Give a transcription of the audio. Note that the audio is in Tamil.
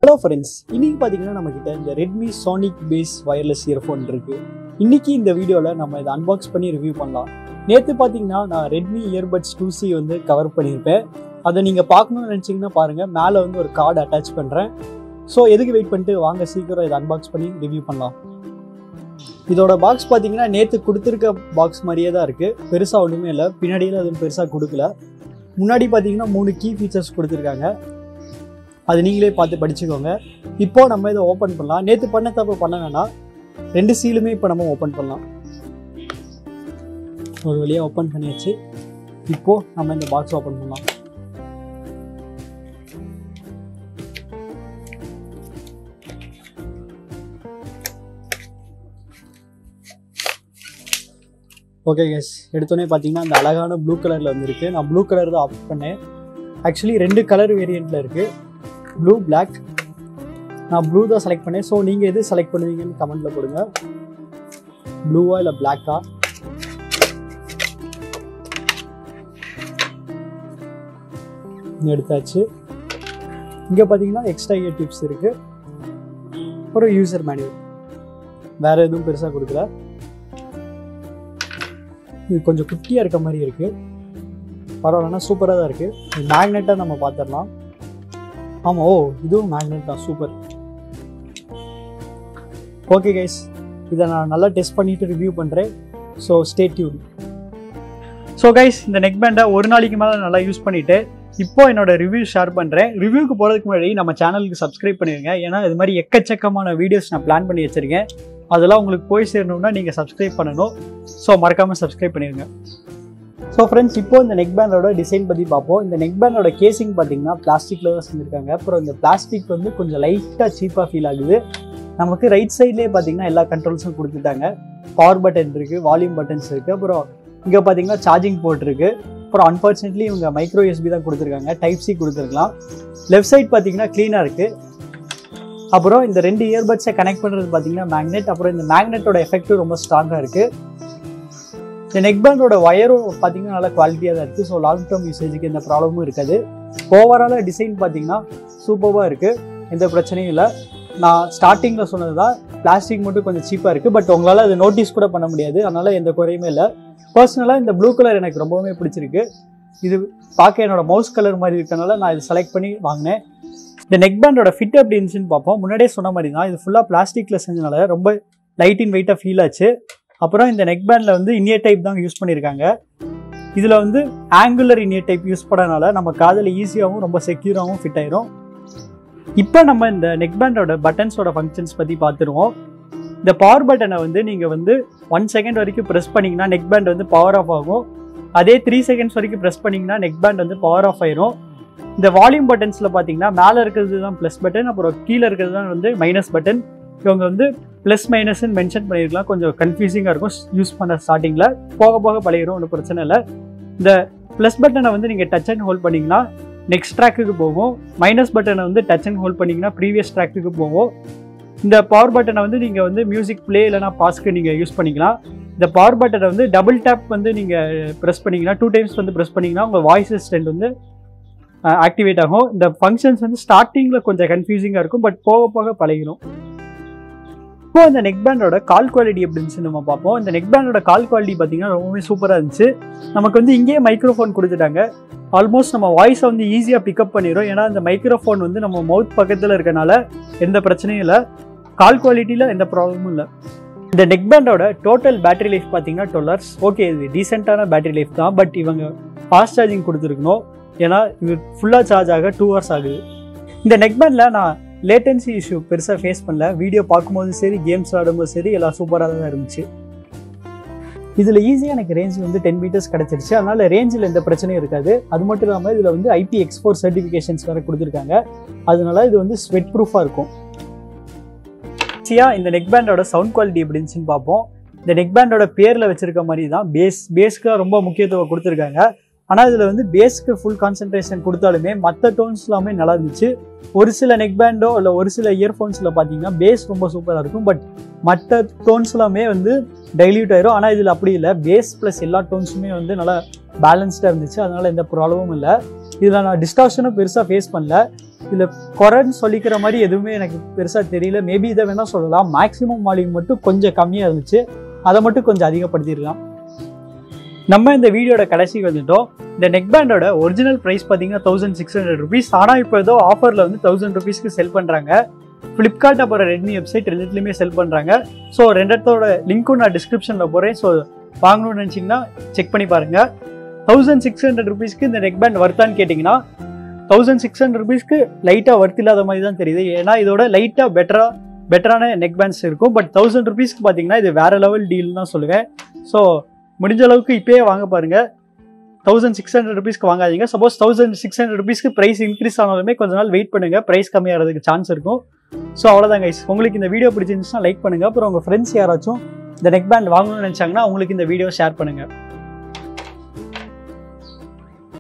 Hello friends, இன்னைக்கு பாத்தீங்கன்னா நம்ம கிட்ட இந்த Redmi sonicbass wireless earphone இருக்கு. இன்னைக்கு இந்த வீடியோல நம்ம இத அன்பாக்ஸ் பண்ணி ரிவ்யூ பண்ணலாம். நேத்து பாத்தீங்கன்னா நான் Redmi earbuds 2C வந்து கவர் பண்ணிருப்பேன். அத நீங்க பார்க்கணும்னு நினைச்சீங்கன்னா பாருங்க, மேல வந்து ஒரு கார்டு அட்டாச் பண்றேன். சோ எதுக்கு வெயிட் பண்ணிட்டு வாங்க சீக்கிரம் இத அன்பாக்ஸ் பண்ணி ரிவ்யூ பண்ணலாம். இதோட பாக்ஸ் பாத்தீங்கன்னா நேத்து கொடுத்திருக்க பாக்ஸ் மாதிரியே தான் இருக்கு. பெருசா ஒண்ணுமே இல்ல. பின்னாடியில அது பெருசா கொடுக்கல. முன்னாடி பாத்தீங்கன்னா 3 கீ ஃபீச்சர்ஸ் கொடுத்திருக்காங்க. அது நீங்களே பார்த்து படிச்சுக்கோங்க. இப்போ நம்ம இதை ஓப்பன் பண்ணலாம். நேற்று பண்ண தப்பு பண்ண வேணாம், 2 சீலுமே இப்போ நம்ம ஓப்பன் பண்ணலாம். ஒரு வழியாக ஓப்பன் பண்ணியாச்சு. இப்போ நம்ம இந்த பாக்ஸ் ஓப்பன் பண்ணலாம். ஓகே கேஸ், எடுத்தோடனே பார்த்தீங்கன்னா அந்த அழகான ப்ளூ கலரில் வந்துருக்கு. நான் ப்ளூ கலர் தான் ஆப்ட் பண்ணேன். ஆக்சுவலி 2 கலர் வேரியண்ட்டில் இருக்குது, ப்ளூ பிளாக். நான் ப்ளூ தான் செலக்ட் பண்ணேன். ஸோ நீங்கள் எது செலக்ட் பண்ணுவீங்கன்னு கமெண்ட்டில் போடுங்க. ப்ளூவா இல்லை பிளாக்கா? எடுத்தாச்சு. இங்கே பார்த்தீங்கன்னா எக்ஸ்ட்ரா இயர் டிப்ஸ் இருக்குது, ஒரு யூசர் மேனுவல். வேறு எதுவும் பெருசாக கொடுக்கல. இது கொஞ்சம் குட்டியாக இருக்க மாதிரி இருக்குது. பரவாயில்லன்னா சூப்பராக தான் இருக்குது. மேக்னெட்டாக நம்ம பார்த்துடலாம். ஆமாம், ஓ இதுவும் மேக்னெட் தான், சூப்பர். ஓகே கைஸ், இதை நான் நல்லா டெஸ்ட் பண்ணிவிட்டு ரிவ்யூ பண்ணுறேன். So stay tune. So guys, இந்த நெக் பேண்டை ஒரு நாளைக்கு மேலே நல்லா யூஸ் பண்ணிவிட்டு இப்போ என்னோட ரிவ்யூ ஷேர் பண்ணுறேன். ரிவ்யூக்கு போகிறதுக்கு முன்னாடி நம்ம சேனலுக்கு சப்ஸ்கிரைப் பண்ணிடுங்க. ஏன்னா இது மாதிரி எக்கச்சக்கமான வீடியோஸ் நான் பிளான் பண்ணி வச்சுருக்கேன். அதெல்லாம் உங்களுக்கு போய் சேரணும்னா நீங்கள் சப்ஸ்கிரைப் பண்ணணும். ஸோ மறக்காமல் சப்ஸ்கிரைப் பண்ணிடுங்க. ஸோ ஃப்ரெண்ட்ஸ், இப்போ இந்த நெக் பேண்டோட டிசைன் பற்றி பார்ப்போம். இந்த நெக் பேண்டோட கேசிங் பார்த்தீங்கன்னா பிளாஸ்டிக்கில் தான் செஞ்சுருக்காங்க. அப்புறம் இந்த பிளாஸ்டிக் வந்து கொஞ்சம் லைட்டாக சீப்பாக ஃபீல் ஆகுது. நமக்கு ரைட் சைட்லேயே பார்த்தீங்கன்னா எல்லா கண்ட்ரோல்ஸும் கொடுத்துட்டாங்க. பவர் பட்டன் இருக்குது, வால்யூம் பட்டன்ஸ் இருக்குது. அப்புறம் இங்கே பார்த்தீங்கன்னா சார்ஜிங் போர்ட் இருக்குது. அப்புறம் அன்ஃபார்ச்சுனேட்லி இவங்க மைக்ரோ USB தான் கொடுத்துருக்காங்க, டைப் C கொடுத்துருக்கலாம். லெஃப்ட் சைட் பார்த்தீங்கன்னா க்ளீனாக இருக்குது. அப்புறம் இந்த 2 இயர்பட்ஸை கனெக்ட் பண்ணுறது பார்த்தீங்கன்னா மேக்னெட். அப்புறம் இந்த மேக்னெட்டோட எஃபெக்டும் ரொம்ப ஸ்ட்ராங்காக இருக்குது. இந்த நெக் பேண்டோட ஒயரும் பார்த்தீங்கன்னா நல்லா குவாலிட்டியாக தான் இருக்குது. ஸோ லாங் டேர்ம் யூசேஜுக்கு எந்த ப்ராப்ளமும் இருக்காது. ஓவராலாக டிசைன் பார்த்தீங்கன்னா சூப்பராக இருக்குது, எந்த பிரச்சனையும் இல்லை. நான் ஸ்டார்டிங்கில் சொன்னது தான், பிளாஸ்டிக் மட்டும் கொஞ்சம் சீப்பாக இருக்குது. பட் உங்களால் அது நோட்டீஸ் கூட பண்ண முடியாது, அதனால் எந்த குறையுமே இல்லை. பர்சனலாக இந்த ப்ளூ கலர் எனக்கு ரொம்பவுமே பிடிச்சிருக்கு. இது பார்க்க என்னோட மவுஸ் கலர் மாதிரி இருக்கனால நான் இதை செலக்ட் பண்ணி வாங்கினேன். இந்த நெக் பேண்டோட ஃபிட் எப்படி இருந்துச்சுன்னு பார்ப்போம். முன்னாடியே சொன்ன மாதிரி தான், இது ஃபுல்லாக பிளாஸ்டிக்கில் செஞ்சனால ரொம்ப லைட் இன் வெயிட்டாக ஃபீல் ஆச்சு. அப்புறம் இந்த நெக் பேண்டில் வந்து இனியர் டைப் தான் யூஸ் பண்ணியிருக்காங்க. இதில் வந்து ஆங்குலர் இனியர் டைப் யூஸ் பண்ணனால நம்ம காதில் ஈஸியாகவும் ரொம்ப செக்யூராகவும் ஃபிட் ஆயிரும். இப்போ நம்ம இந்த நெக் பேண்டோட பட்டன்ஸோட ஃபங்க்ஷன்ஸ் பற்றி பார்த்துருவோம். இந்த பவர் பட்டனை வந்து நீங்கள் வந்து 1 செகண்ட் வரைக்கும் ப்ரெஸ் பண்ணிங்கன்னா நெக் பேண்ட் வந்து பவர் ஆஃப் ஆகும். அதே 3 செகண்ட்ஸ் வரைக்கும் ப்ரெஸ் பண்ணிங்கன்னா நெக் பேண்ட் வந்து பவர் ஆஃப் ஆயிரும். இந்த வால்யூம் பட்டன்ஸில் பார்த்தீங்கன்னா மேலே இருக்கிறது தான் ப்ளஸ் பட்டன், அப்புறம் கீழே இருக்கிறது தான் வந்து மைனஸ் பட்டன். இவங்க வந்து ப்ளஸ் மைனஸ்ன்னு மென்ஷன் பண்ணியிருக்கலாம். கொஞ்சம் கன்ஃபியூசிங்காக இருக்கும் யூஸ் பண்ண ஸ்டார்டிங்கில். போக போக பழகிடும், ஒன்றும் பிரச்சனை இல்லை. இந்த ப்ளஸ் பட்டனை வந்து நீங்கள் டச் அண்ட் ஹோல்ட் பண்ணிங்கன்னா நெக்ஸ்ட் ட்ராக்குக்கு போகும். மைனஸ் பட்டனை வந்து டச் அண்ட் ஹோல்ட் பண்ணிங்கன்னா ப்ரீவியஸ் ட்ராக்குக்கு போகும். இந்த பவர் பட்டனை வந்து நீங்கள் வந்து மியூசிக் ப்ளே இல்லைனா பாஸ்க்கு நீங்கள் யூஸ் பண்ணிக்கலாம். இந்த பவர் பட்டனை வந்து டபுள் டேப் வந்து நீங்கள் ப்ரெஸ் பண்ணிங்கன்னா 2 டைம்ஸ் வந்து ப்ரெஸ் பண்ணிங்கன்னா உங்கள் வாய்ஸ் அசிஸ்டன்ட் வந்து ஆக்டிவேட் ஆகும். இந்த ஃபங்க்ஷன்ஸ் வந்து ஸ்டார்டிங்கில் கொஞ்சம் கன்ஃபியூசிங்காக இருக்கும், பட் போக போக பழகிடும். இப்போ இந்த நெக் பேண்டோட கால் குவாலிட்டி எப்படி இருந்துச்சு நம்ம பார்ப்போம். இந்த நெக் பேண்டோட கால் குவாலிட்டி பார்த்தீங்கன்னா ரொம்பவே சூப்பராக இருந்துச்சு. நமக்கு வந்து இங்கேயே மைக்ரோஃபோன் கொடுத்துட்டாங்க. ஆல்மோஸ்ட் நம்ம வாய்ஸை வந்து ஈஸியாக பிக்கப் பண்ணிடும். ஏன்னா இந்த மைக்ரோஃபோன் வந்து நம்ம மவுத் பக்கத்தில் இருக்கனால எந்த பிரச்சனையும் இல்லை. கால் குவாலிட்டியில் எந்த ப்ராப்ளமும் இல்லை. இந்த நெக் பேண்டோட டோட்டல் பேட்டரி லைஃப் பார்த்தீங்கன்னா 12 hours. ஓகே, இது டீசெண்டான பேட்டரி லைஃப் தான். பட் இவங்க ஃபாஸ்ட் சார்ஜிங் கொடுத்துருக்கணும். ஏன்னா இது ஃபுல்லாக சார்ஜ் ஆக 2 hours ஆகுது. இந்த நெக் பேண்டில் நான் லேட்டன்சி இஷ்யூ பெருசாக ஃபேஸ் பண்ணல. வீடியோ பார்க்கும்போது சரி, கேம்ஸ் ஆடும்போது சரி, எல்லாம் சூப்பராக தான் இருந்துச்சு. இதில் ஈஸியாக எனக்கு ரேஞ்ச் வந்து 10 meters கிடச்சிருச்சு. அதனால் ரேஞ்சில் எந்த பிரச்சனையும் இருக்காது. அது மட்டும் இல்லாமல் இதில் வந்து IPX4 சர்டிஃபிகேஷன்ஸ் வேறு கொடுத்துருக்காங்க. அதனால இது வந்து ஸ்வெட் ப்ரூஃபாக இருக்கும். இந்த நெக் பேண்டோட சவுண்ட் குவாலிட்டி எப்படி இருந்துச்சுன்னு பார்ப்போம். இந்த நெக் பேண்டோட பேரில் வச்சிருக்க மாதிரி தான் பேஸ்க்கு ரொம்ப முக்கியத்துவம் கொடுத்துருக்காங்க. ஆனால் இதில் வந்து பேஸ்க்கு ஃபுல் கான்சன்ட்ரேஷன் கொடுத்தாலுமே மற்ற டோன்ஸ் எல்லாமே நல்லா இருந்துச்சு. ஒரு சில நெக் பேண்டோ இல்லை ஒரு சில இயர்ஃபோன்ஸில் பார்த்தீங்கன்னா பேஸ் ரொம்ப சூப்பராக இருக்கும். பட் மற்ற டோன்ஸ் எல்லாமே வந்து டைல்யூட் ஆயிரும். ஆனால் இதில் அப்படி இல்லை, பேஸ் ப்ளஸ் எல்லா டோன்ஸுமே வந்து நல்லா பேலன்ஸ்டாக இருந்துச்சு. அதனால் எந்த ப்ராப்ளமும் இல்லை. இதில் நான் டிஸ்டார்ஷனும் பெருசாக ஃபேஸ் பண்ணல. இதில் குறைன்னு சொல்லிக்கிற மாதிரி எதுவுமே எனக்கு பெருசாக தெரியல. மேபி இதை வேணால் சொல்லலாம், மேக்ஸிமம் வால்யூம் மட்டும் கொஞ்சம் கம்மியாக இருந்துச்சு, அதை மட்டும் கொஞ்சம் அதிகப்படுத்திடலாம். நம்ம இந்த வீடியோட கடைசிக்கு வந்துட்டோம். இந்த நெக் பேண்டோட ஒரிஜினல் ப்ரைஸ் பார்த்தீங்கன்னா 1600 rupees. ஆனால் இப்போ ஏதோ ஆஃபரில் வந்து 1000 rupeesக்கு செல் பண்ணுறாங்க. ஃப்ளிப்கார்ட் அப்புறம் ரெட்மி வெப்சைட் ரெண்டுத்துலையுமே செல் பண்ணுறாங்க. ஸோ ரெண்டத்தோட லிங்க்கும் நான் டிஸ்கிரிப்ஷனில் போகிறேன். ஸோ வாங்கணும்னு நினச்சிங்கன்னா செக் பண்ணி பாருங்கள். 1600 rupeesக்கு இந்த நெக் பேண்ட் வர்த்தான்னு கேட்டிங்கன்னா 1600 rupeesக்கு லைட்டாக வர்த் இல்லாத மாதிரி தான் தெரியுது. ஏன்னா இதோட லைட்டாக பெட்டரான நெக் பேண்ட்ஸ் இருக்கும். பட் 1000 rupeesக்கு பார்த்தீங்கன்னா இது வேற லெவல் டீல் தான் சொல்லுவேன். ஸோ முடிஞ்ச அளவுக்கு இப்போயே வாங்க பாருங்கள். 1600 rupeesக்கு வாங்காதீங்க. சப்போஸ் 1600 rupeesக்கு ப்ரைஸ் இன்க்ரீஸ் ஆனாலுமே கொஞ்ச நாள் வெயிட் பண்ணுங்க, ப்ரைஸ் கம்மியாகிறதுக்கு சான்ஸ் இருக்கும். ஸோ அவ்வளோதான் கைஸ். உங்களுக்கு இந்த வீடியோ பிடிச்சிருந்துச்சுன்னா லைக் பண்ணுங்க. அப்புறம் உங்கள் ஃப்ரெண்ட்ஸ் யாராச்சும் இந்த நெக் பேண்ட் வாங்கணும்னு நினச்சாங்கன்னா உங்களுக்கு இந்த வீடியோ ஷேர் பண்ணுங்க.